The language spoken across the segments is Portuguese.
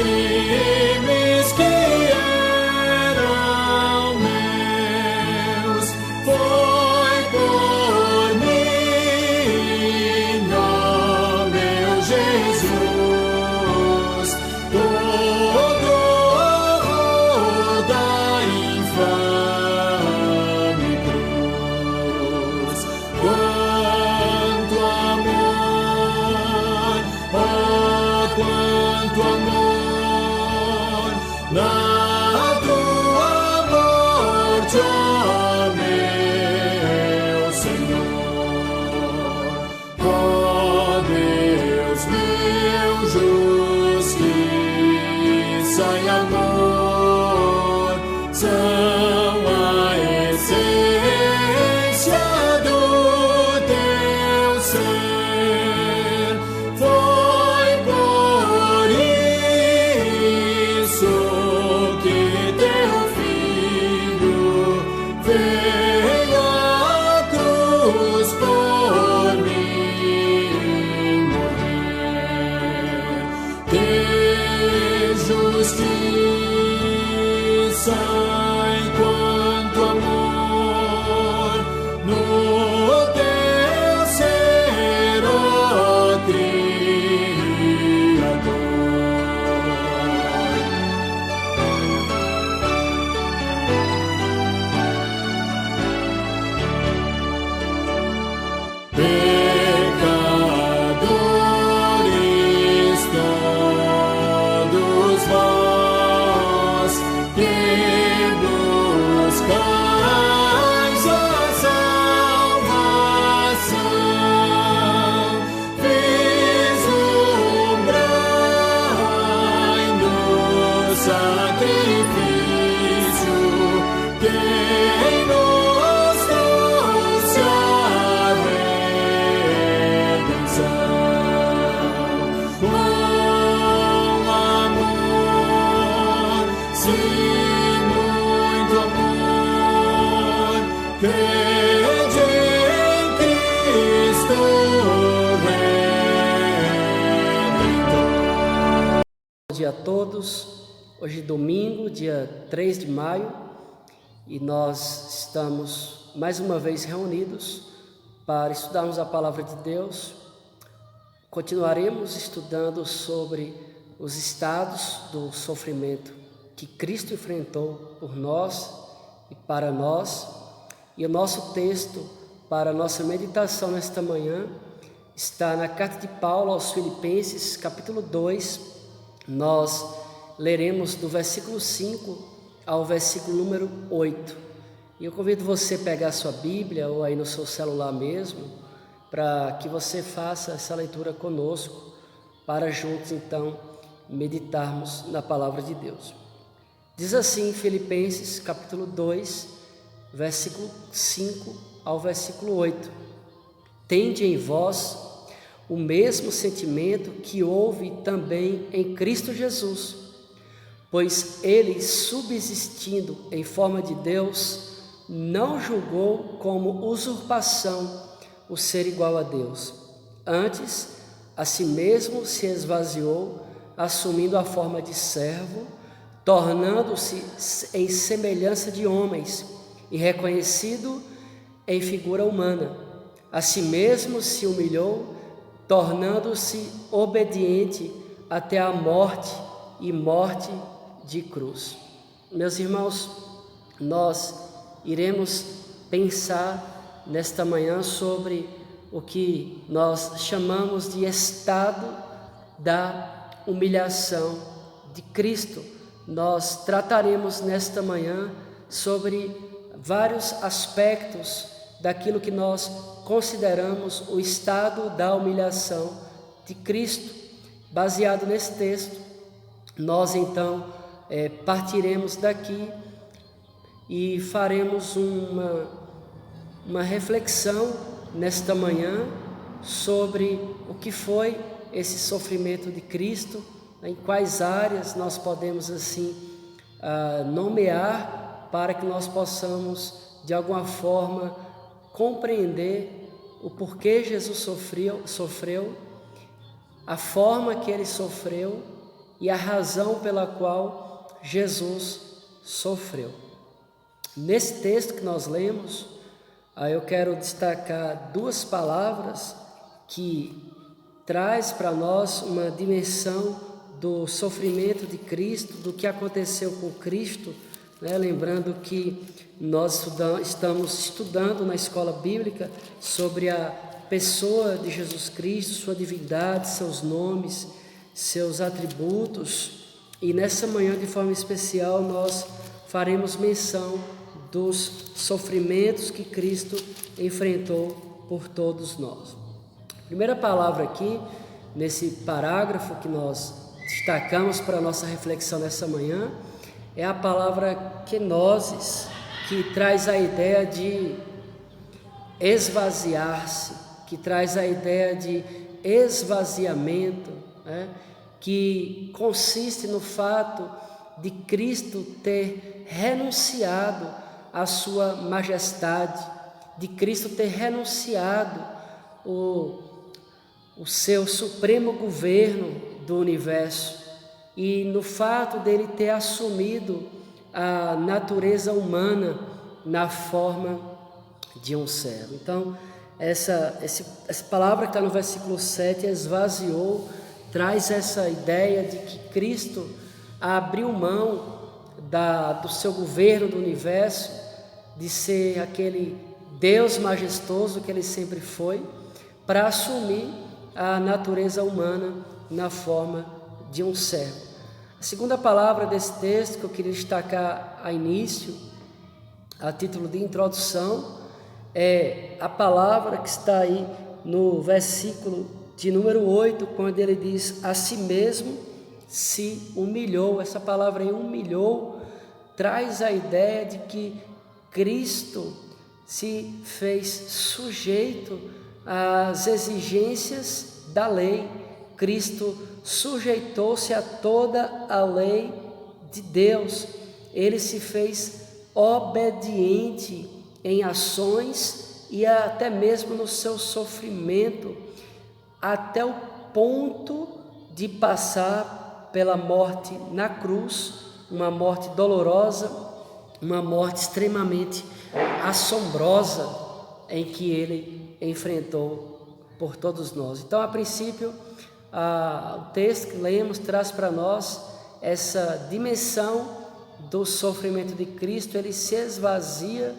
crimes que eram meus, foi por mim, ó meu Jesus, todo horror da infame cruz. Quanto amor, oh, quanto amor na tua morte, ó meu Senhor. Ó Deus meu, justiça e amor são a essência do teu ser. Foi por isso que teu filho veio à cruz por mim morrer. Ter justiça enquanto amor no teu ser, ó pecadores todos vós que buscais a salvação, vislumbrai no sacrifício quem nos trouxe a redenção. Com amor, sim, muito amor, crede em Cristo Redentor. Bom dia a todos. Hoje é domingo, dia 3 de maio, e nós estamos mais uma vez reunidos para estudarmos a Palavra de Deus. Continuaremos estudando sobre os estados do sofrimento que Cristo enfrentou por nós e para nós. E o nosso texto para a nossa meditação nesta manhã está na carta de Paulo aos Filipenses, capítulo 2. Nós leremos do versículo 5 ao versículo número 8. E eu convido você a pegar a sua Bíblia ou aí no seu celular mesmo, para que você faça essa leitura conosco, para juntos então meditarmos na palavra de Deus. Diz assim, Filipenses capítulo 2, versículo 5 ao versículo 8: Tende em vós o mesmo sentimento que houve também em Cristo Jesus, pois ele, subsistindo em forma de Deus, não julgou como usurpação o ser igual a Deus. Antes, a si mesmo se esvaziou, assumindo a forma de servo, tornando-se em semelhança de homens e reconhecido em figura humana. A si mesmo se humilhou, tornando-se obediente até a morte e morte de cruz. Meus irmãos, nós iremos pensar nesta manhã sobre o que nós chamamos de estado da humilhação de Cristo. Nós trataremos nesta manhã sobre vários aspectos daquilo que nós consideramos o estado da humilhação de Cristo. Baseado nesse texto, nós então partiremos daqui e faremos uma reflexão nesta manhã sobre o que foi esse sofrimento de Cristo, em quais áreas nós podemos assim nomear para que nós possamos de alguma forma compreender o porquê Jesus sofreu, a forma que ele sofreu e a razão pela qual Jesus sofreu. Nesse texto que nós lemos, eu quero destacar duas palavras que traz para nós uma dimensão do sofrimento de Cristo, do que aconteceu com Cristo, né? Lembrando que nós estamos estudando na escola bíblica sobre a pessoa de Jesus Cristo, sua divindade, seus nomes, seus atributos, e nessa manhã de forma especial nós faremos menção dos sofrimentos que Cristo enfrentou por todos nós. A primeira palavra aqui, nesse parágrafo que nós destacamos para a nossa reflexão nessa manhã, é a palavra kenosis, que traz a ideia de esvaziar-se, que traz a ideia de esvaziamento, né? Que consiste no fato de Cristo ter renunciado a sua majestade, de Cristo ter renunciado o seu supremo governo do universo, e no fato dele ter assumido a natureza humana na forma de um servo. Então, essa palavra que está no versículo 7, esvaziou, traz essa ideia de que Cristo abriu mão do seu governo do universo, de ser aquele Deus majestoso que ele sempre foi, para assumir a natureza humana na forma de um servo. A segunda palavra desse texto que eu queria destacar a início, a título de introdução, é a palavra que está aí no versículo de número 8, quando ele diz: a si mesmo se humilhou. Essa palavra aí, humilhou, traz a ideia de que Cristo se fez sujeito às exigências da lei. Cristo sujeitou-se a toda a lei de Deus. Ele se fez obediente em ações e até mesmo no seu sofrimento, até o ponto de passar pela morte na cruz, uma morte dolorosa, uma morte extremamente assombrosa em que ele enfrentou por todos nós. Então, a princípio, o texto que lemos traz para nós essa dimensão do sofrimento de Cristo. Ele se esvazia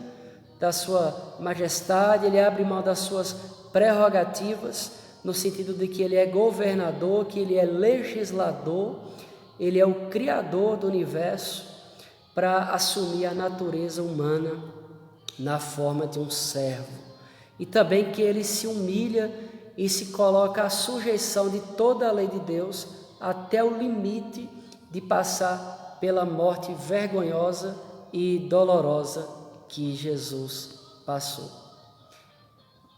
da sua majestade, ele abre mão das suas prerrogativas, no sentido de que ele é governador, que ele é legislador, ele é o criador do universo, para assumir a natureza humana na forma de um servo. E também que ele se humilha e se coloca à sujeição de toda a lei de Deus, até o limite de passar pela morte vergonhosa e dolorosa que Jesus passou.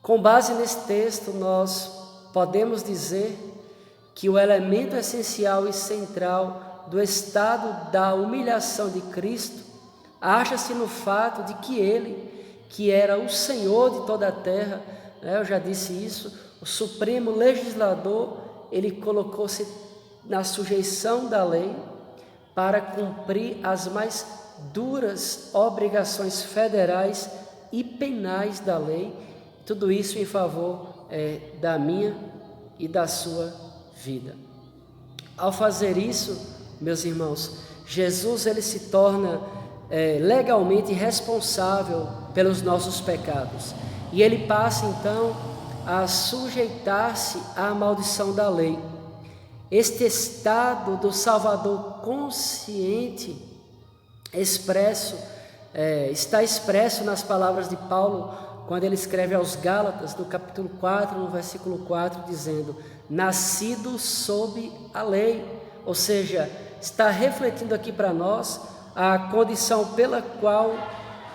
Com base nesse texto, nós podemos dizer que o elemento essencial e central do estado da humilhação de Cristo acha-se no fato de que ele, que era o Senhor de toda a terra, eu já disse isso, o supremo legislador, ele colocou-se na sujeição da lei para cumprir as mais duras obrigações federais e penais da lei, tudo isso em favor da minha e da sua vida. Ao fazer isso, meus irmãos, Jesus ele se torna legalmente responsável pelos nossos pecados, e ele passa então a sujeitar-se à maldição da lei. Este estado do Salvador consciente está expresso nas palavras de Paulo, quando ele escreve aos Gálatas, no capítulo 4, no versículo 4, dizendo: nascido sob a lei, ou seja, está refletindo aqui para nós a condição pela qual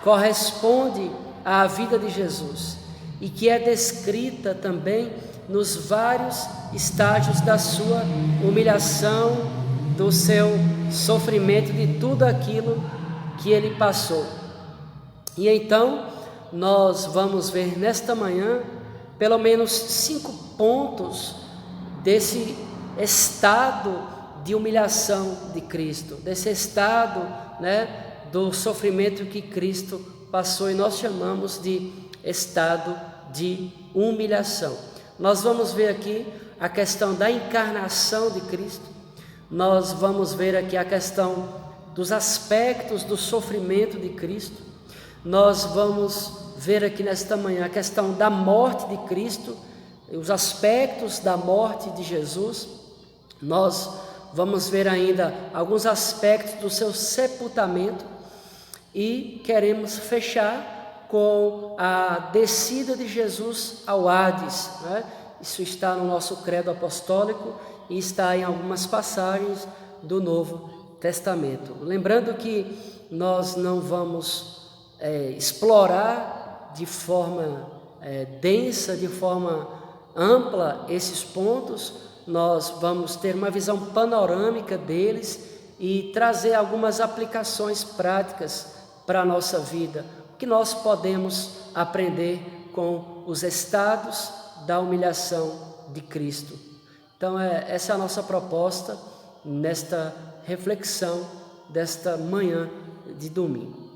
corresponde à vida de Jesus, e que é descrita também nos vários estágios da sua humilhação, do seu sofrimento, de tudo aquilo que ele passou. E então nós vamos ver nesta manhã pelo menos 5 pontos desse estado de humilhação de Cristo, desse estado, do sofrimento que Cristo passou, e nós chamamos de estado de humilhação. Nós vamos ver aqui a questão da encarnação de Cristo, nós vamos ver aqui a questão dos aspectos do sofrimento de Cristo, nós vamos ver aqui nesta manhã a questão da morte de Cristo, os aspectos da morte de Jesus. Nós vamos ver ainda alguns aspectos do seu sepultamento e queremos fechar com a descida de Jesus ao Hades, Isso está no nosso credo apostólico e está em algumas passagens do Novo Testamento. Lembrando que nós não vamos explorar de forma densa, de forma ampla esses pontos, nós vamos ter uma visão panorâmica deles e trazer algumas aplicações práticas para a nossa vida, o que nós podemos aprender com os estados da humilhação de Cristo. Então essa é a nossa proposta nesta reflexão desta manhã de domingo.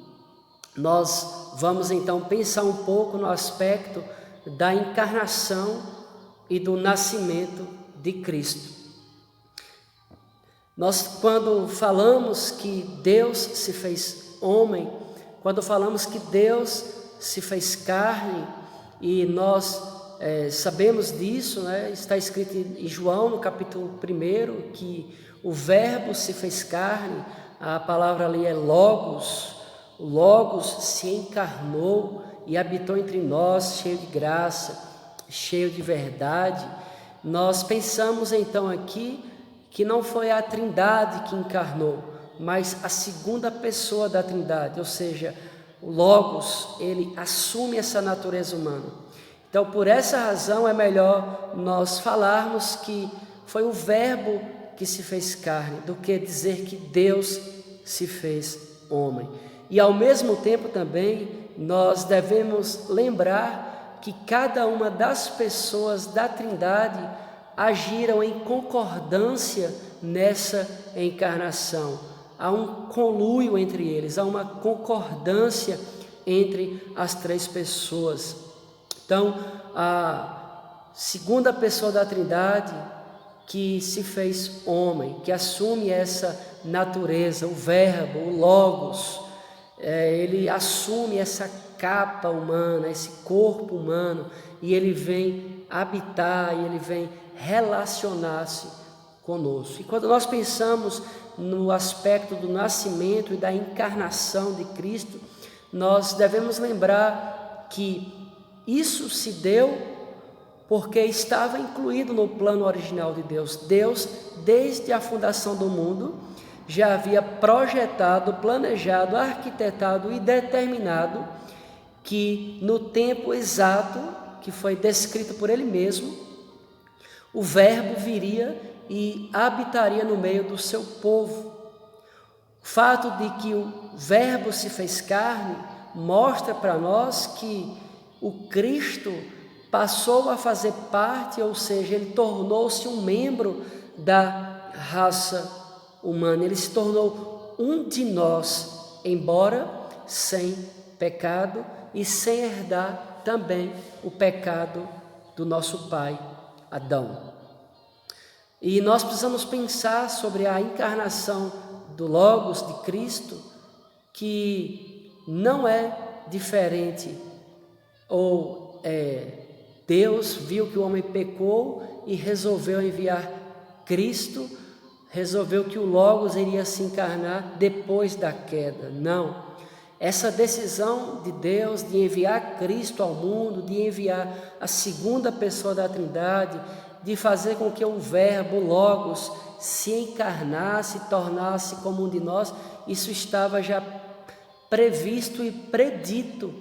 Nós vamos então pensar um pouco no aspecto da encarnação e do nascimento de Cristo. Nós, quando falamos que Deus se fez homem, quando falamos que Deus se fez carne, e nós sabemos disso, está escrito em João, no capítulo 1, que o Verbo se fez carne, a palavra ali é Logos, o Logos se encarnou e habitou entre nós, cheio de graça, cheio de verdade. Nós pensamos então aqui que não foi a Trindade que encarnou, mas a segunda pessoa da Trindade, ou seja, o Logos, ele assume essa natureza humana. Então, por essa razão, é melhor nós falarmos que foi o Verbo que se fez carne, do que dizer que Deus se fez homem. E ao mesmo tempo também, nós devemos lembrar que cada uma das pessoas da Trindade agiram em concordância nessa encarnação. Há um conluio entre eles, há uma concordância entre as três pessoas. Então, a segunda pessoa da Trindade que se fez homem, que assume essa natureza, o Verbo, o Logos, ele assume essa capa humana, esse corpo humano, e ele vem habitar, e ele vem relacionar-se conosco. E quando nós pensamos no aspecto do nascimento e da encarnação de Cristo, nós devemos lembrar que isso se deu porque estava incluído no plano original de Deus. Deus, desde a fundação do mundo, já havia projetado, planejado, arquitetado e determinado que no tempo exato, que foi descrito por Ele mesmo, o Verbo viria e habitaria no meio do seu povo. O fato de que o Verbo se fez carne mostra para nós que o Cristo passou a fazer parte, ou seja, ele tornou-se um membro da raça humana, ele se tornou um de nós, embora sem pecado e sem herdar também o pecado do nosso pai Adão. E nós precisamos pensar sobre a encarnação do Logos de Cristo, que não é diferente, ou Deus viu que o homem pecou e resolveu enviar Cristo, resolveu que o Logos iria se encarnar depois da queda. Não, essa decisão de Deus de enviar Cristo ao mundo, de enviar a segunda pessoa da Trindade, de fazer com que o Verbo, o Logos, se encarnasse, tornasse como um de nós, isso estava já previsto e predito,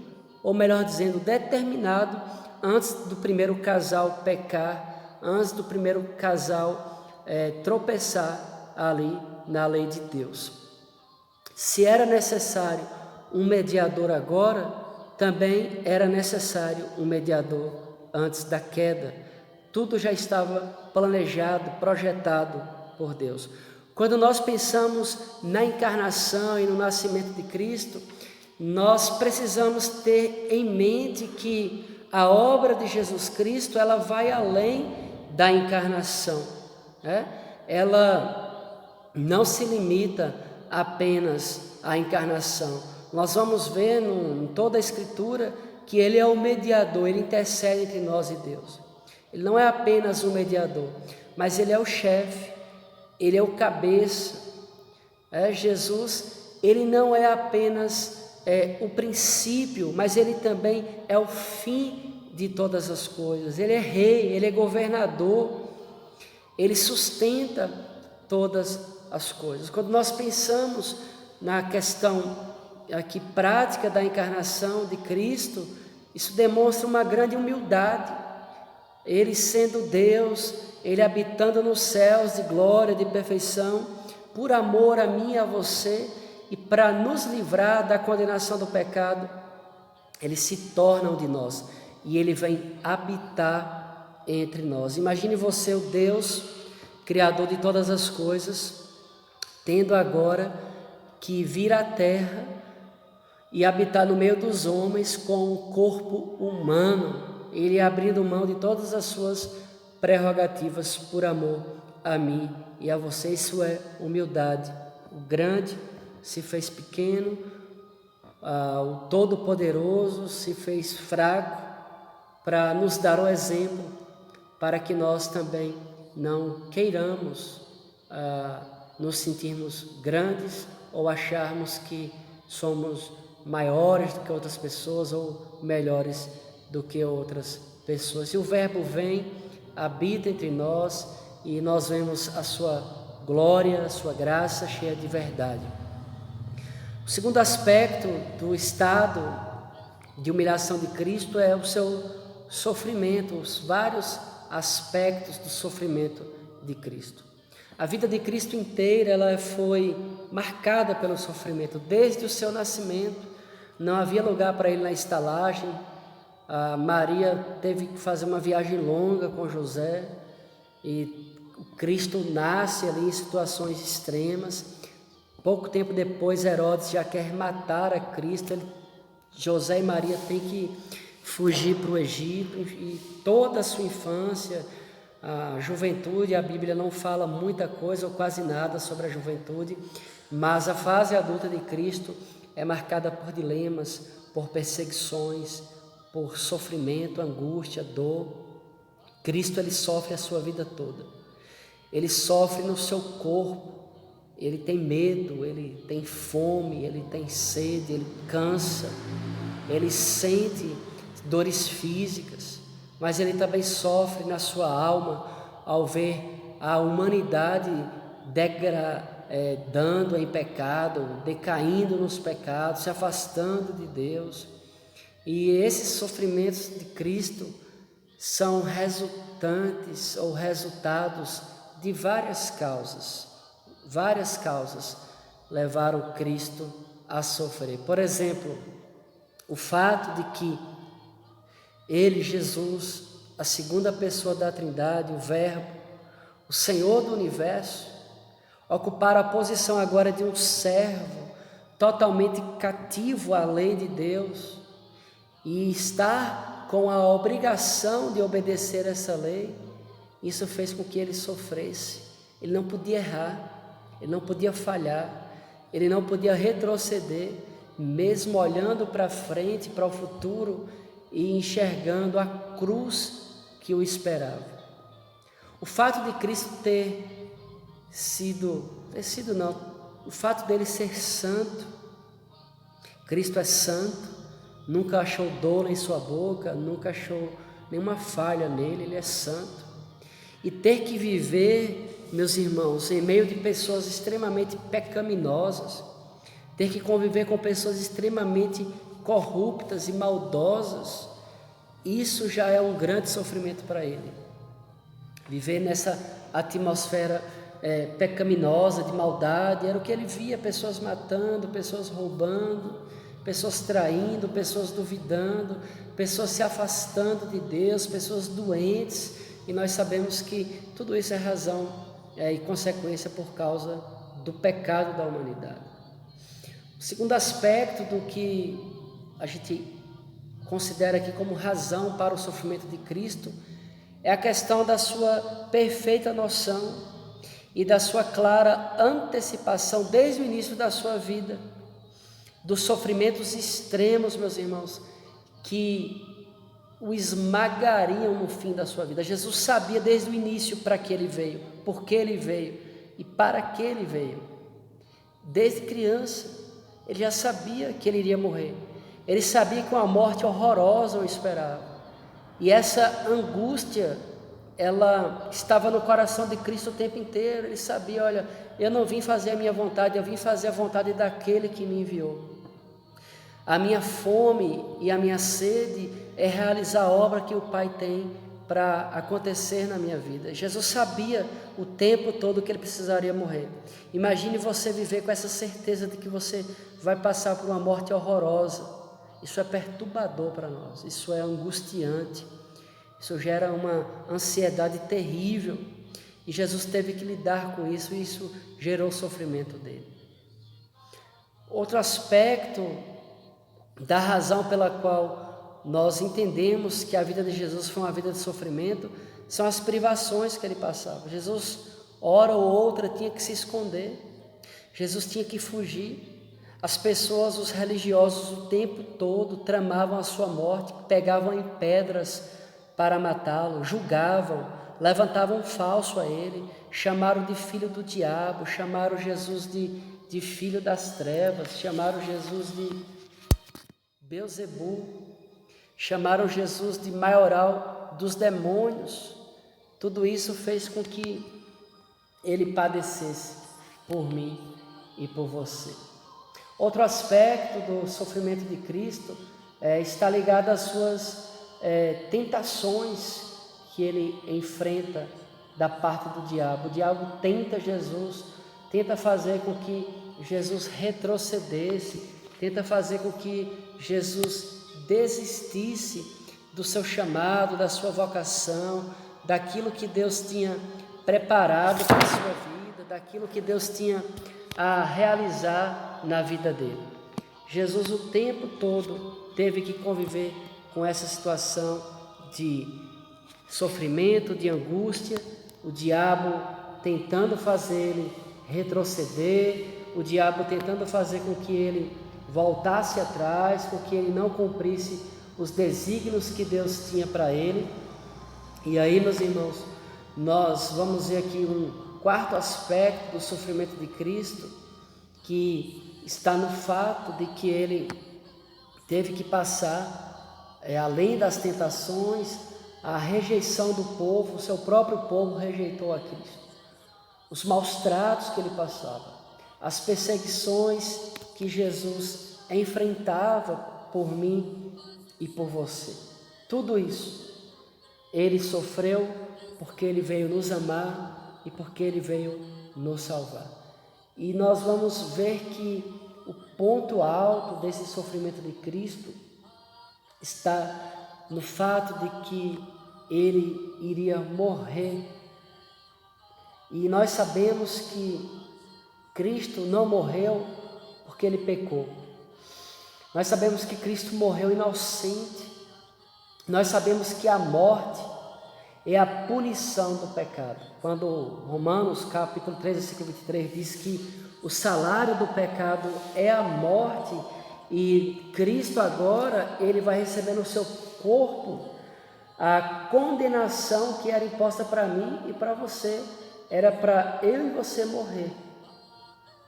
ou melhor dizendo, determinado, antes do primeiro casal pecar, antes do primeiro casal tropeçar ali na lei de Deus. Se era necessário um mediador agora, também era necessário um mediador antes da queda. Tudo já estava planejado, projetado por Deus. Quando nós pensamos na encarnação e no nascimento de Cristo, nós precisamos ter em mente que a obra de Jesus Cristo, ela vai além da encarnação, né? Ela não se limita apenas à encarnação. Nós vamos ver em toda a Escritura que Ele é o mediador, Ele intercede entre nós e Deus. Ele não é apenas um mediador, mas Ele é o chefe, Ele é o cabeça. Jesus, Ele não é apenas o princípio, mas Ele também é o fim de todas as coisas. Ele é rei, Ele é governador, Ele sustenta todas as coisas. Quando nós pensamos na questão aqui prática da encarnação de Cristo, isso demonstra uma grande humildade. Ele sendo Deus, Ele habitando nos céus de glória, de perfeição, por amor a mim e a você, e para nos livrar da condenação do pecado, Ele se torna um de nós, e Ele vem habitar entre nós. Imagine você, o Deus, Criador de todas as coisas, tendo agora que vir à terra e habitar no meio dos homens com um corpo humano, Ele abrindo mão de todas as suas prerrogativas por amor a mim e a você. Isso é humildade. O grande se fez pequeno, o Todo-Poderoso se fez fraco para nos dar o exemplo, para que nós também não queiramos nos sentirmos grandes ou acharmos que somos maiores do que outras pessoas ou melhores do que outras pessoas. E o Verbo vem, habita entre nós e nós vemos a sua glória, a sua graça cheia de verdade. O segundo aspecto do estado de humilhação de Cristo é o seu sofrimento, os vários aspectos do sofrimento de Cristo. A vida de Cristo inteira ela foi marcada pelo sofrimento, desde o seu nascimento. Não havia lugar para ele na estalagem. A Maria teve que fazer uma viagem longa com José e o Cristo nasce ali em situações extremas. Pouco tempo depois, Herodes já quer matar a Cristo. José e Maria têm que fugir para o Egito e toda a sua infância, a juventude, a Bíblia não fala muita coisa ou quase nada sobre a juventude, mas a fase adulta de Cristo é marcada por dilemas, por perseguições, por sofrimento, angústia, dor. Cristo ele sofre a sua vida toda. Ele sofre no seu corpo. Ele tem medo, ele tem fome, ele tem sede, ele cansa, ele sente dores físicas, mas ele também sofre na sua alma ao ver a humanidade degradando em pecado, decaindo nos pecados, se afastando de Deus. E esses sofrimentos de Cristo são resultantes ou resultados de várias causas. Várias causas levaram Cristo a sofrer. Por exemplo, o fato de que Ele, Jesus, a segunda pessoa da Trindade, o Verbo, o Senhor do Universo, ocupar a posição agora de um servo totalmente cativo à lei de Deus e estar com a obrigação de obedecer essa lei, isso fez com que Ele sofresse. Ele não podia errar. Ele não podia falhar, ele não podia retroceder, mesmo olhando para frente, para o futuro e enxergando a cruz que o esperava. O fato de Cristo o fato dele ser santo, Cristo é santo, nunca achou dolo em sua boca, nunca achou nenhuma falha nele, ele é santo. E ter que viver, meus irmãos, em meio de pessoas extremamente pecaminosas, ter que conviver com pessoas extremamente corruptas e maldosas, isso já é um grande sofrimento para ele. Viver nessa atmosfera pecaminosa, de maldade, era o que ele via: pessoas matando, pessoas roubando, pessoas traindo, pessoas duvidando, pessoas se afastando de Deus, pessoas doentes, e nós sabemos que tudo isso é razão e consequência por causa do pecado da humanidade. O segundo aspecto do que a gente considera aqui como razão para o sofrimento de Cristo é a questão da sua perfeita noção e da sua clara antecipação desde o início da sua vida, dos sofrimentos extremos, meus irmãos, que o esmagariam no fim da sua vida. Jesus sabia desde o início para que ele veio, por que ele veio e para que ele veio. Desde criança, ele já sabia que ele iria morrer. Ele sabia que uma morte horrorosa o esperava. E essa angústia, ela estava no coração de Cristo o tempo inteiro. Ele sabia, olha, eu não vim fazer a minha vontade, eu vim fazer a vontade daquele que me enviou. A minha fome e a minha sede é realizar a obra que o Pai tem para acontecer na minha vida. Jesus sabia o tempo todo que ele precisaria morrer. Imagine você viver com essa certeza de que você vai passar por uma morte horrorosa. Isso é perturbador para nós, isso é angustiante, isso gera uma ansiedade terrível. E Jesus teve que lidar com isso e isso gerou o sofrimento dele. Outro aspecto da razão pela qual nós entendemos que a vida de Jesus foi uma vida de sofrimento são as privações que ele passava. Jesus, hora ou outra, tinha que se esconder, Jesus tinha que fugir. As pessoas, os religiosos, o tempo todo tramavam a sua morte, pegavam em pedras para matá-lo, julgavam, levantavam um falso a ele, chamaram de filho do diabo, chamaram Jesus de filho das trevas, chamaram Jesus de Beelzebul, chamaram Jesus de maioral dos demônios. Tudo isso fez com que ele padecesse por mim e por você. Outro aspecto do sofrimento de Cristo está ligado às suas tentações que ele enfrenta da parte do diabo. O diabo tenta Jesus, tenta fazer com que Jesus retrocedesse, tenta fazer com que Jesus desistisse do seu chamado, da sua vocação, daquilo que Deus tinha preparado para a sua vida, daquilo que Deus tinha a realizar na vida dele. Jesus o tempo todo teve que conviver com essa situação de sofrimento, de angústia, o diabo tentando fazer ele retroceder, o diabo tentando fazer com que ele voltasse atrás, com que ele não cumprisse os desígnios que Deus tinha para ele. E aí, meus irmãos, nós vamos ver aqui um quarto aspecto do sofrimento de Cristo, que está no fato de que ele teve que passar, além das tentações, a rejeição do povo. O seu próprio povo rejeitou a Cristo, os maus tratos que ele passava, as perseguições que Jesus enfrentava por mim e por você. Tudo isso ele sofreu porque ele veio nos amar e porque ele veio nos salvar. E nós vamos ver que o ponto alto desse sofrimento de Cristo está no fato de que ele iria morrer. E nós sabemos que Cristo não morreu porque ele pecou. Nós sabemos que Cristo morreu inocente. Nós sabemos que a morte é a punição do pecado. Quando Romanos capítulo 3, versículo 23 diz que o salário do pecado é a morte, e Cristo agora ele vai receber no seu corpo a condenação que era imposta para mim e para você. Era para eu e você morrer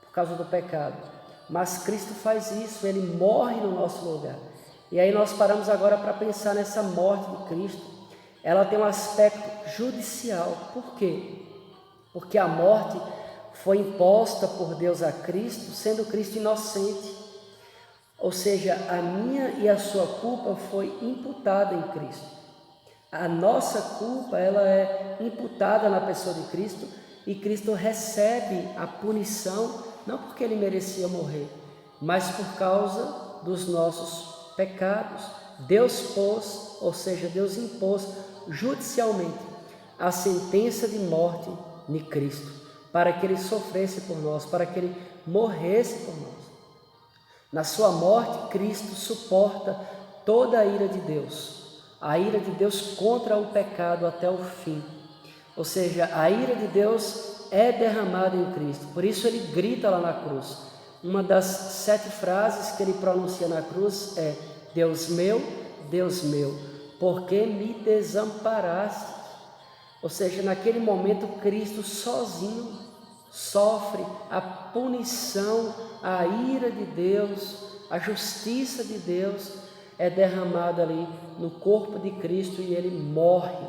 por causa do pecado. Mas Cristo faz isso, ele morre no nosso lugar. E aí nós paramos agora para pensar nessa morte de Cristo. Ela tem um aspecto judicial. Por quê? Porque a morte foi imposta por Deus a Cristo, sendo Cristo inocente. Ou seja, a minha e a sua culpa foi imputada em Cristo. A nossa culpa, ela é imputada na pessoa de Cristo, e Cristo recebe a punição, não porque ele merecia morrer, mas por causa dos nossos pecados. Deus pôs, ou seja, Deus impôs judicialmente a sentença de morte em Cristo, para que Ele sofresse por nós, para que Ele morresse por nós. Na sua morte, Cristo suporta toda a ira de Deus, a ira de Deus contra o pecado até o fim. Ou seja, a ira de Deus é derramada em Cristo, por isso Ele grita lá na cruz. Uma das 7 frases que Ele pronuncia na cruz é: Deus meu, por que me desamparaste? Ou seja, naquele momento Cristo sozinho sofre a punição, a ira de Deus, a justiça de Deus é derramada ali no corpo de Cristo e Ele morre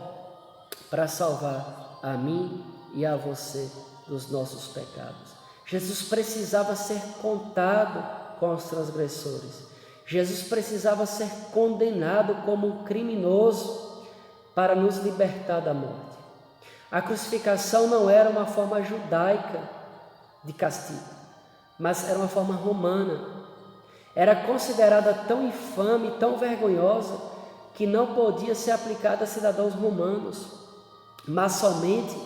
para salvar a mim e a você dos nossos pecados. Jesus precisava ser contado com os transgressores. Jesus precisava ser condenado como um criminoso para nos libertar da morte. A crucificação não era uma forma judaica de castigo, mas era uma forma romana. Era considerada tão infame, tão vergonhosa, que não podia ser aplicada a cidadãos romanos, mas somente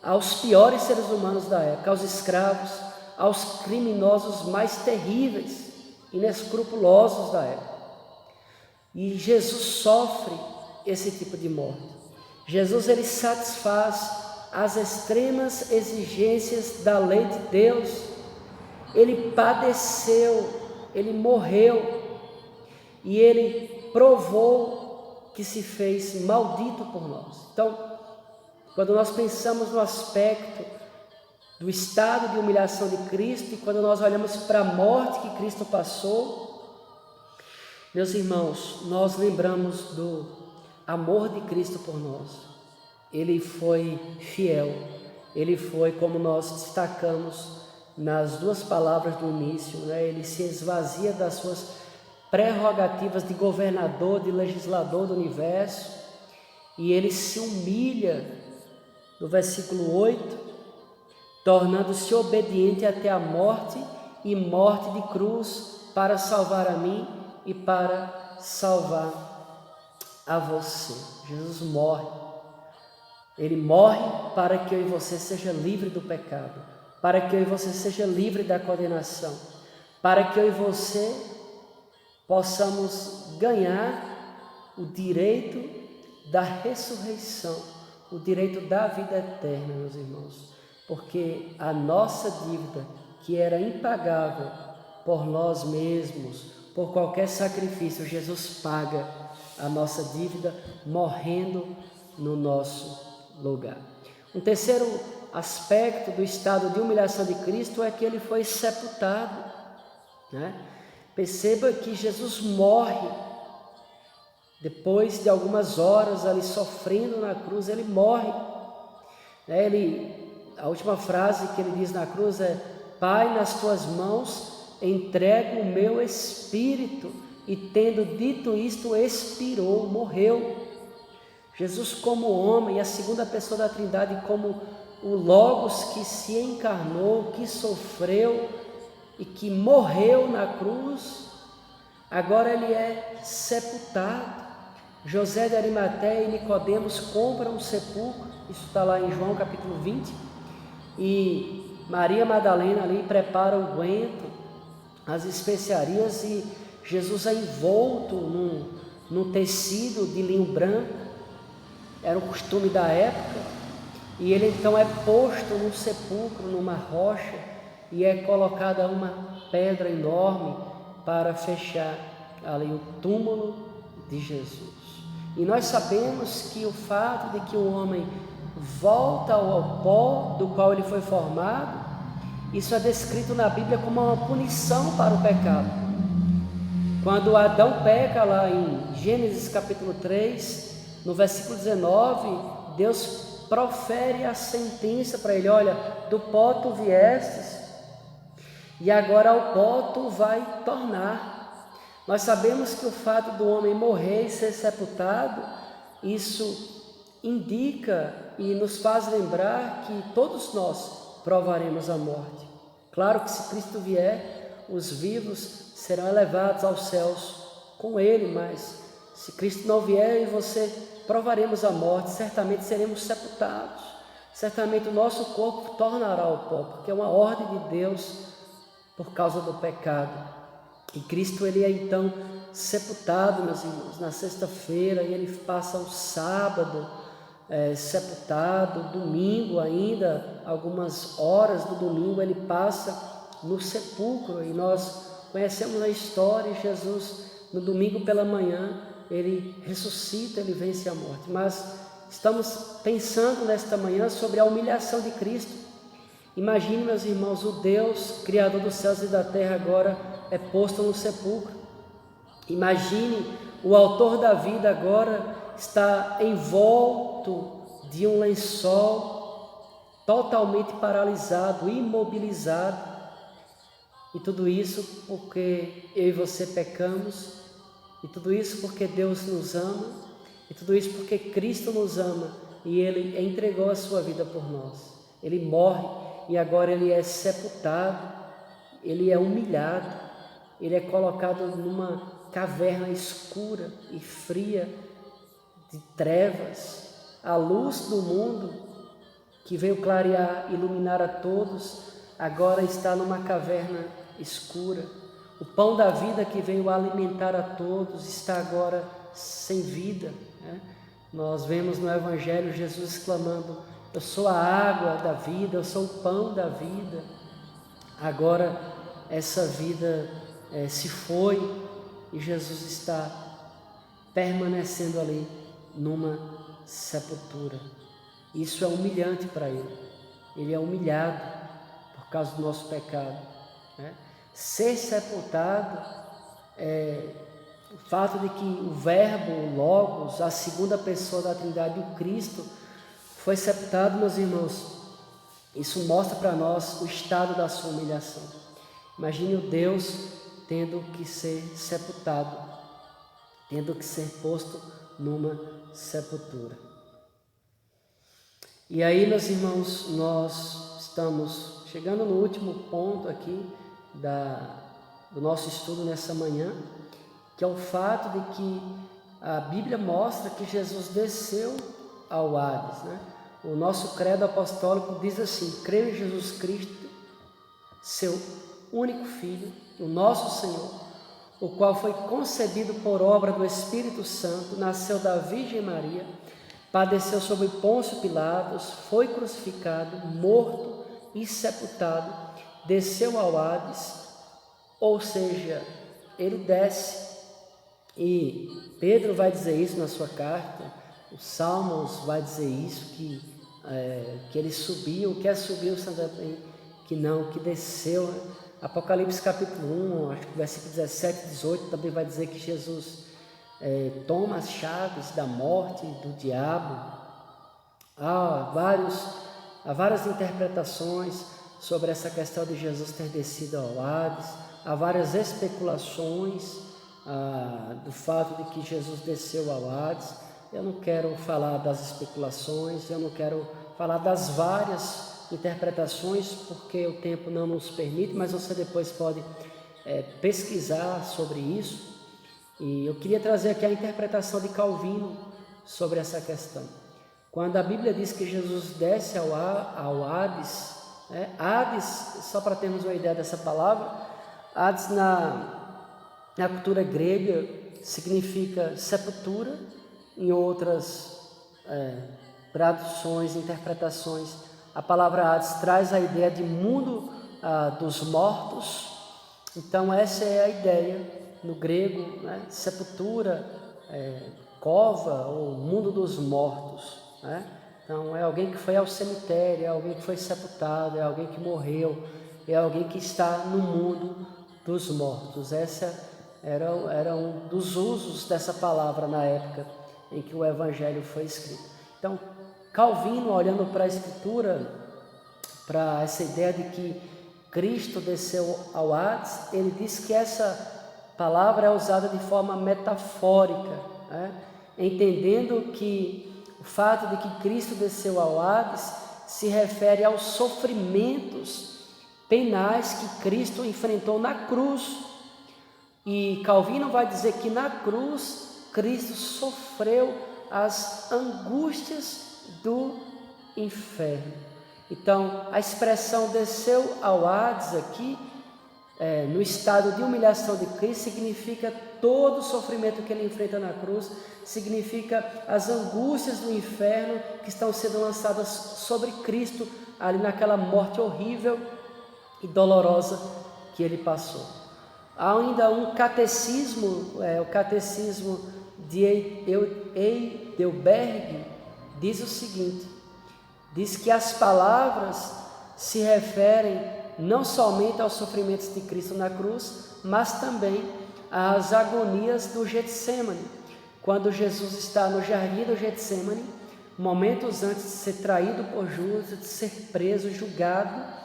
aos piores seres humanos da época, aos escravos, aos criminosos mais terríveis, inescrupulosos da época. E Jesus sofre esse tipo de morte. Jesus, ele satisfaz as extremas exigências da lei de Deus. Ele padeceu, ele morreu e ele provou que se fez maldito por nós. Então, quando nós pensamos no aspecto do estado de humilhação de Cristo e quando nós olhamos para a morte que Cristo passou, meus irmãos, nós lembramos do amor de Cristo por nós. Ele foi fiel, ele foi, como nós destacamos nas 2 palavras do início, ele se esvazia das suas prerrogativas de governador, de legislador do universo, e ele se humilha, no versículo 8, tornando-se obediente até a morte e morte de cruz, para salvar a mim e para salvar a você. Jesus morre. Ele morre para que eu e você seja livre do pecado, para que eu e você seja livre da condenação, para que eu e você possamos ganhar o direito da ressurreição, o direito da vida eterna, meus irmãos, porque a nossa dívida, que era impagável por nós mesmos, por qualquer sacrifício, Jesus paga a nossa dívida morrendo no nosso lugar. Um terceiro aspecto do estado de humilhação de Cristo é que ele foi sepultado, Perceba que Jesus morre depois de algumas horas ali sofrendo na cruz, ele morre. A última frase que ele diz na cruz é: Pai, nas tuas mãos entrego o meu espírito. E tendo dito isto, expirou, morreu. Jesus, como homem, a segunda pessoa da Trindade, como o Logos que se encarnou, que sofreu e que morreu na cruz, agora ele é sepultado. José de Arimateia e Nicodemos compram um sepulcro, isso está lá em João capítulo 20, e Maria Madalena ali prepara o unguento, as especiarias, e Jesus é envolto num tecido de linho branco, era o costume da época, e ele então é posto num sepulcro, numa rocha, e é colocada uma pedra enorme para fechar ali o túmulo de Jesus. E nós sabemos que o fato de que o homem volta ao pó do qual ele foi formado, isso é descrito na Bíblia como uma punição para o pecado. Quando Adão peca lá em Gênesis capítulo 3, no versículo 19, Deus profere a sentença para ele: olha, do pó tu viestes, e agora ao pó tu vai tornar. Nós sabemos que o fato do homem morrer e ser sepultado, isso indica e nos faz lembrar que todos nós provaremos a morte. Claro que se Cristo vier, os vivos serão elevados aos céus com Ele, mas se Cristo não vier, eu e você provaremos a morte, certamente seremos sepultados, certamente o nosso corpo tornará ao pó, porque é uma ordem de Deus por causa do pecado. E Cristo, ele é então sepultado, meus irmãos, na sexta-feira, e ele passa o sábado sepultado, domingo ainda, algumas horas do domingo ele passa no sepulcro, e nós conhecemos a história. Jesus, no domingo pela manhã, ele ressuscita, ele vence a morte. Mas estamos pensando nesta manhã sobre a humilhação de Cristo. Imagine, meus irmãos, o Deus, Criador dos céus e da terra, agora é posto no sepulcro. Imagine o autor da vida agora está envolto de um lençol, totalmente paralisado, imobilizado. E tudo isso porque eu e você pecamos, e tudo isso porque Deus nos ama, e tudo isso porque Cristo nos ama, e Ele entregou a sua vida por nós. Ele morre e agora Ele é sepultado, Ele é humilhado, Ele é colocado numa caverna escura e fria, de trevas. A luz do mundo, que veio clarear, iluminar a todos, agora está numa caverna escura. O pão da vida, que veio alimentar a todos, está agora sem vida, né? Nós vemos no Evangelho Jesus exclamando: eu sou a água da vida, eu sou o pão da vida. Agora essa vida se foi, e Jesus está permanecendo ali numa sepultura. Isso é humilhante para ele. Ele é humilhado por causa do nosso pecado, né? Ser sepultado, o fato de que o Verbo, o Logos, a segunda pessoa da Trindade, o Cristo, foi sepultado, meus irmãos, isso mostra para nós o estado da sua humilhação. Imagine o Deus tendo que ser sepultado, tendo que ser posto numa sepultura. E aí, meus irmãos, nós estamos chegando no último ponto aqui do nosso estudo nessa manhã, que é o fato de que a Bíblia mostra que Jesus desceu ao Hades, né? O nosso credo apostólico diz assim: creio em Jesus Cristo, seu único Filho, o nosso Senhor, o qual foi concebido por obra do Espírito Santo, nasceu da Virgem Maria, padeceu sob Pôncio Pilatos, foi crucificado, morto e sepultado, desceu ao Hades, ou seja, ele desce. E Pedro vai dizer isso na sua carta, o Salmos vai dizer isso, que ele subiu, quer subiu também, que não, que desceu. Apocalipse capítulo 1, acho que versículo 17 e 18, também vai dizer que Jesus toma as chaves da morte, do diabo. Há várias interpretações sobre essa questão de Jesus ter descido ao Hades. Há várias especulações do fato de que Jesus desceu ao Hades. Eu não quero falar das especulações, eu não quero falar das várias interpretações, porque o tempo não nos permite, mas você depois pode pesquisar sobre isso. E eu queria trazer aqui a interpretação de Calvino sobre essa questão. Quando a Bíblia diz que Jesus desce ao Hades, Hades, só para termos uma ideia dessa palavra, Hades na cultura grega significa sepultura. Em outras traduções, interpretações, a palavra Hades traz a ideia de mundo dos mortos. Então essa é a ideia no grego, né? Sepultura, cova ou mundo dos mortos, né? Então é alguém que foi ao cemitério, é alguém que foi sepultado, é alguém que morreu, é alguém que está no mundo dos mortos. Essa era um dos usos dessa palavra na época em que o Evangelho foi escrito. Então, Calvino, olhando para a Escritura, para essa ideia de que Cristo desceu ao Hades, ele diz que essa palavra é usada de forma metafórica, né? Entendendo que o fato de que Cristo desceu ao Hades se refere aos sofrimentos penais que Cristo enfrentou na cruz. E Calvino vai dizer que na cruz Cristo sofreu as angústias do inferno. Então, a expressão desceu ao Hades aqui, no estado de humilhação de Cristo, significa todo o sofrimento que ele enfrenta na cruz, significa as angústias do inferno que estão sendo lançadas sobre Cristo, ali naquela morte horrível e dolorosa que ele passou. Há ainda um catecismo, o catecismo de Heidelberg, diz o seguinte: diz que as palavras se referem não somente aos sofrimentos de Cristo na cruz, mas também às agonias do Getsêmani, quando Jesus está no jardim do Getsêmani, momentos antes de ser traído por Judas, de ser preso, julgado,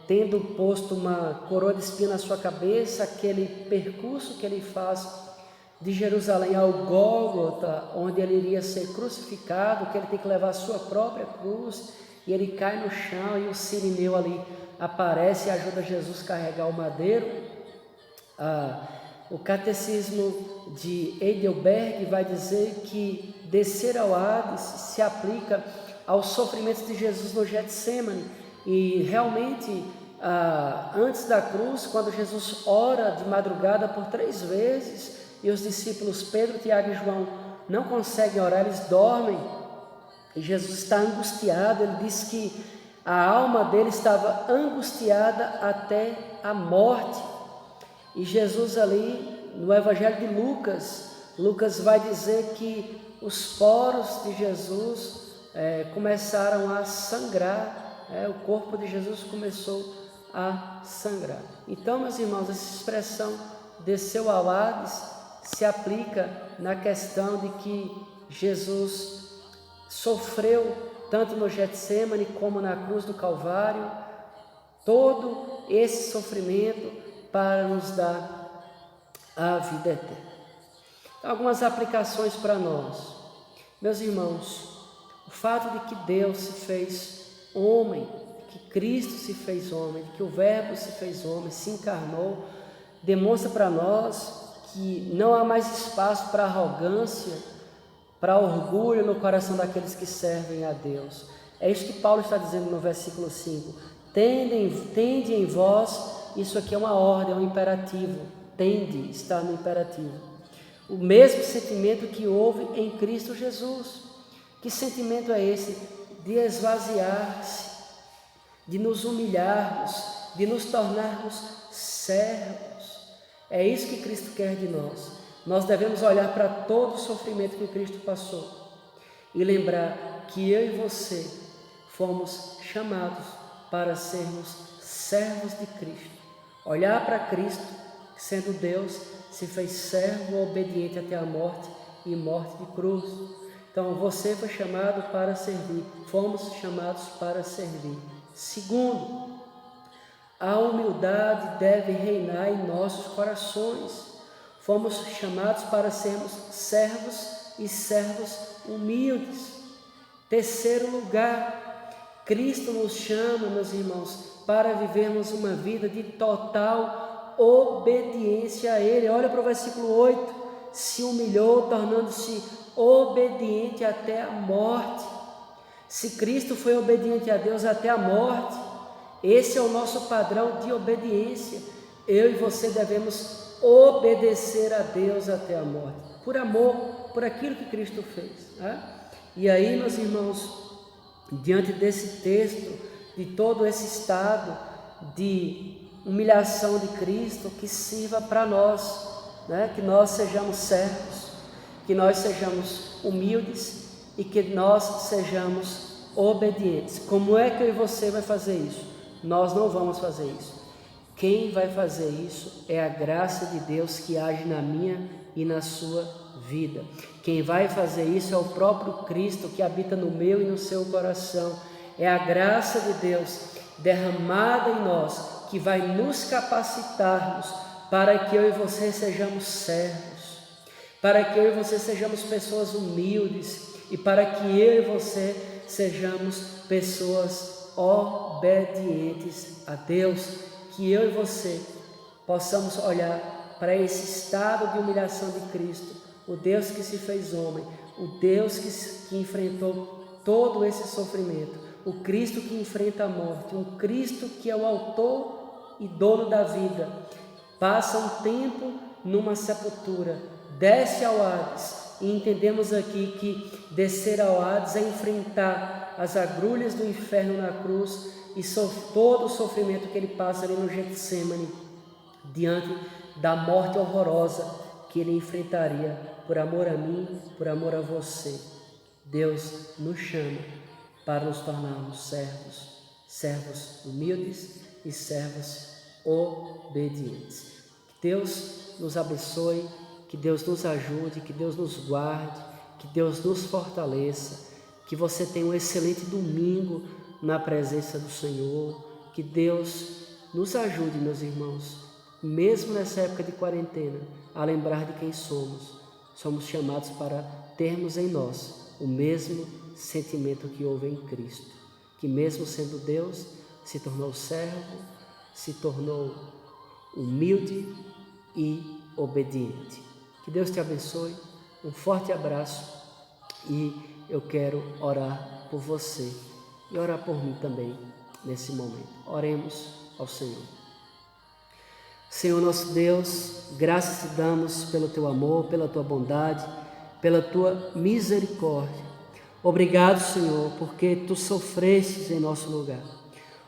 tendo posto uma coroa de espinho na sua cabeça, aquele percurso que ele faz de Jerusalém ao Gólgota, onde ele iria ser crucificado, que ele tem que levar a sua própria cruz, e ele cai no chão e o sirineu ali aparece e ajuda Jesus a carregar o madeiro. O catecismo de Heidelberg vai dizer que descer ao Hades se aplica aos sofrimentos de Jesus no Getsêmani, e realmente antes da cruz, quando Jesus ora de madrugada por 3 vezes, e os discípulos Pedro, Tiago e João não conseguem orar, eles dormem, e Jesus está angustiado. Ele diz que a alma dele estava angustiada até a morte. E Jesus ali, no Evangelho de Lucas vai dizer que os poros de Jesus começaram a sangrar, o corpo de Jesus começou a sangrar. Então, meus irmãos, essa expressão desceu ao Hades se aplica na questão de que Jesus sofreu tanto no Getsêmani como na cruz do Calvário, todo esse sofrimento para nos dar a vida eterna. Então, algumas aplicações para nós. Meus irmãos, o fato de que Deus se fez homem, que Cristo se fez homem, que o Verbo se fez homem, se encarnou, demonstra para nós que não há mais espaço para arrogância, para orgulho no coração daqueles que servem a Deus. É isso que Paulo está dizendo no versículo 5. Tende em vós, isso aqui é uma ordem, é um imperativo. Tende, está no imperativo. O mesmo sentimento que houve em Cristo Jesus. Que sentimento é esse? De esvaziar-se, de nos humilharmos, de nos tornarmos servos. É isso que Cristo quer de nós. Nós devemos olhar para todo o sofrimento que Cristo passou e lembrar que eu e você fomos chamados para sermos servos de Cristo. Olhar para Cristo, que sendo Deus, se fez servo obediente até a morte e morte de cruz. Então você foi chamado para servir, fomos chamados para servir. Segundo, a humildade deve reinar em nossos corações. Fomos chamados para sermos servos e servos humildes. Terceiro lugar, Cristo nos chama, meus irmãos, para vivermos uma vida de total obediência a Ele. Olha para o versículo 8, se humilhou, tornando-se obediente até a morte. Se Cristo foi obediente a Deus até a morte, esse é o nosso padrão de obediência. Eu e você devemos obedecer a Deus até a morte, por amor, por aquilo que Cristo fez. E aí, meus irmãos, diante desse texto, de todo esse estado de humilhação de Cristo, que sirva para nós, que nós sejamos servos, que nós sejamos humildes e que nós sejamos obedientes. Como é que eu e você vai fazer isso? Nós não vamos fazer isso. Quem vai fazer isso é a graça de Deus que age na minha e na sua vida. Quem vai fazer isso é o próprio Cristo que habita no meu e no seu coração. É a graça de Deus derramada em nós que vai nos capacitarmos para que eu e você sejamos servos, para que eu e você sejamos pessoas humildes e para que eu e você sejamos pessoas obedientes a Deus. Que eu e você possamos olhar para esse estado de humilhação de Cristo, o Deus que se fez homem, o Deus que enfrentou todo esse sofrimento, o Cristo que enfrenta a morte, um Cristo que é o autor e dono da vida, passa um tempo numa sepultura, desce ao Hades, e entendemos aqui que descer ao Hades é enfrentar as agrulhas do inferno na cruz e todo o sofrimento que ele passa ali no Getsêmani, diante da morte horrorosa que ele enfrentaria por amor a mim, por amor a você. Deus nos chama para nos tornarmos servos humildes e servos obedientes. Que Deus nos abençoe, que Deus nos ajude, que Deus nos guarde, que Deus nos fortaleça, que você tenha um excelente domingo na presença do Senhor, que Deus nos ajude, meus irmãos, mesmo nessa época de quarentena, a lembrar de quem somos. Somos chamados para termos em nós o mesmo sentimento que houve em Cristo, que mesmo sendo Deus, se tornou servo, se tornou humilde e obediente. Que Deus te abençoe, um forte abraço e eu quero orar por você e orar por mim também nesse momento. Oremos ao Senhor. Senhor nosso Deus, graças te damos pelo teu amor, pela tua bondade, pela tua misericórdia. Obrigado, Senhor, porque tu sofrestes em nosso lugar.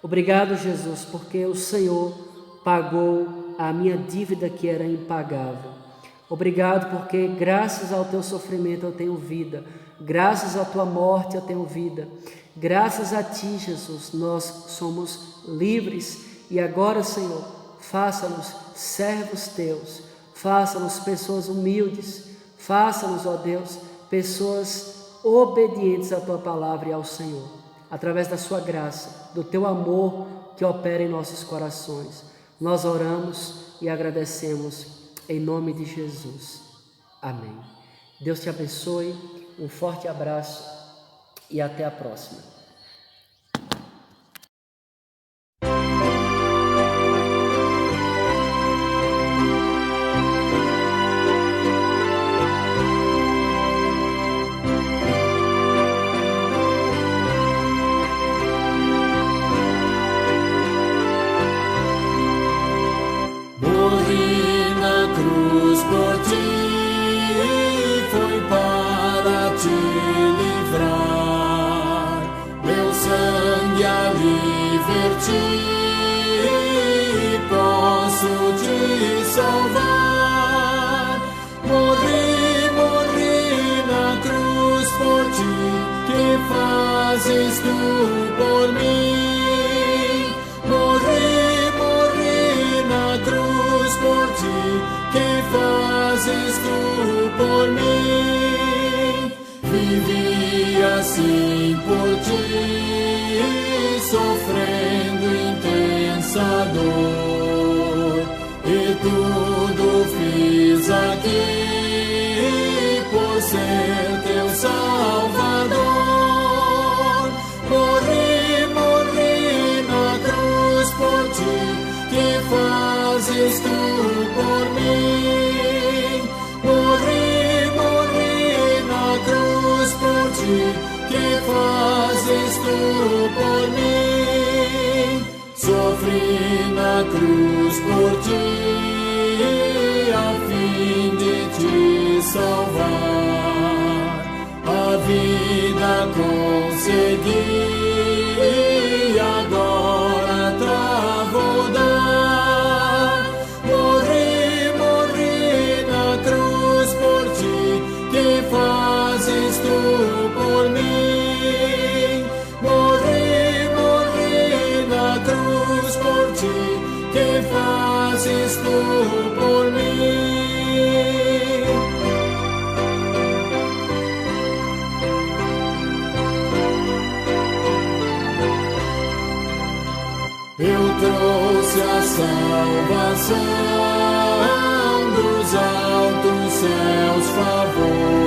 Obrigado, Jesus, porque o Senhor pagou a minha dívida que era impagável. Obrigado porque graças ao teu sofrimento eu tenho vida, graças à tua morte eu tenho vida, graças a ti, Jesus, nós somos livres e agora, Senhor, faça-nos servos teus, faça-nos pessoas humildes, faça-nos, ó Deus, pessoas obedientes à tua palavra e ao Senhor, através da sua graça, do teu amor que opera em nossos corações. Nós oramos e agradecemos em nome de Jesus. Amém. Deus te abençoe, um forte abraço e até a próxima. Posso te salvar. Morri na cruz por ti. Que fazes tu por mim? Morri na cruz por ti. Que fazes tu por mim? Vivi assim por ti, sofrendo intensa dor, e tudo fiz aqui por ser teu Salvador. Morri na cruz por ti, que fazes tu por mim? Morri na cruz por ti, que fazes tu por mim? Sofri na cruz por ti, a fim de te salvar. A vida consegui, agora vou dar. Morri na cruz por ti, que fazes tu por mim? Morri na cruz por ti, que fazes tu por mim? Eu trouxe a salvação dos altos céus, favor.